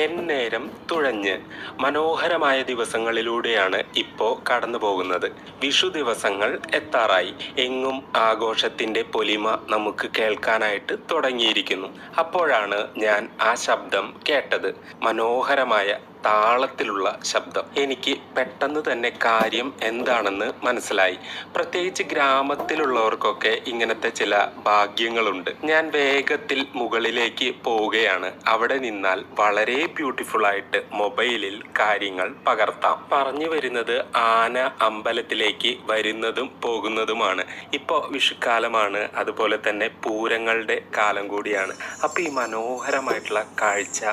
എന്നേരം തുഴഞ്ഞ് മനോഹരമായ ദിവസങ്ങളിലൂടെയാണ് ഇപ്പോൾ കടന്നു പോകുന്നത്. വിഷു ദിവസങ്ങൾ എത്താറായി. എങ്ങും ആഘോഷത്തിന്റെ പൊലിമ നമുക്ക് കേൾക്കാനായിട്ട് തുടങ്ങിയിരിക്കുന്നു. അപ്പോഴാണ് ഞാൻ ആ ശബ്ദം കേട്ടത്. മനോഹരമായ താളത്തിലുള്ള ശബ്ദം. എനിക്ക് പെട്ടെന്ന് തന്നെ കാര്യം എന്താണെന്ന് മനസ്സിലായി. പ്രത്യേകിച്ച് ഗ്രാമത്തിലുള്ളവർക്കൊക്കെ ഇങ്ങനത്തെ ചില ഭാഗ്യങ്ങളുണ്ട്. ഞാൻ വേഗത്തിൽ മുകളിലേക്ക് പോവുകയാണ്. അവിടെ നിന്നാൽ വളരെ ബ്യൂട്ടിഫുൾ ആയിട്ട് മൊബൈലിൽ കാര്യങ്ങൾ പകർത്താം. പറഞ്ഞു വരുന്നത് ആന അമ്പലത്തിലേക്ക് വരുന്നതും പോകുന്നതുമാണ്. ഇപ്പോൾ വിഷുക്കാലമാണ്, അതുപോലെ തന്നെ പൂരങ്ങളുടെ കാലം കൂടിയാണ്. അപ്പോൾ ഈ മനോഹരമായിട്ടുള്ള കാഴ്ച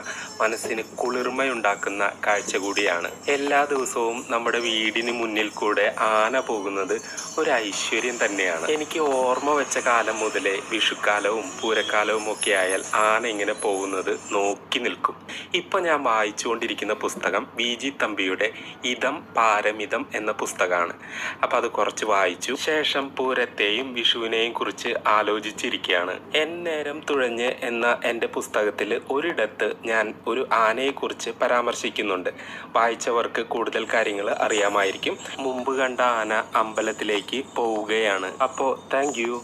മനസ്സിന് കുളിർമയുണ്ടാക്കുന്ന കാഴ്ച കൂടിയാണ്. എല്ലാ ദിവസവും നമ്മുടെ വീടിന് മുന്നിൽ കൂടെ ആന പോകുന്നത് ഒരു ഐശ്വര്യം തന്നെയാണ്. എനിക്ക് ഓർമ്മ വെച്ച കാലം മുതലേ വിഷുക്കാലവും പൂരക്കാലവും ഒക്കെ ആയാൽ ആന ഇങ്ങനെ പോകുന്നത് നോക്കി നിൽക്കും. ഇപ്പൊ ഞാൻ വായിച്ചുകൊണ്ടിരിക്കുന്ന പുസ്തകം വി.ജി. തമ്പിയുടെ ഇതം പാരമിതം എന്ന പുസ്തകമാണ്. അപ്പൊ അത് കുറച്ച് വായിച്ചു ശേഷം പൂരത്തെയും വിഷുവിനെയും കുറിച്ച് ആലോചിച്ചിരിക്കുകയാണ്. എന്നേരം തുഴഞ്ഞ് എന്ന എൻ്റെ പുസ്തകത്തിൽ ഒരിടത്ത് ഞാൻ ഒരു ആനയെക്കുറിച്ച് പരാമർശിക്കുന്നുണ്ട്. വായിച്ചവർക്ക് കൂടുതൽ കാര്യങ്ങൾ അറിയാമായിരിക്കും. മുമ്പ് കണ്ട ആന അമ്പലത്തിലേക്ക് പോവുകയാണ്. അപ്പോൾ താങ്ക് യു.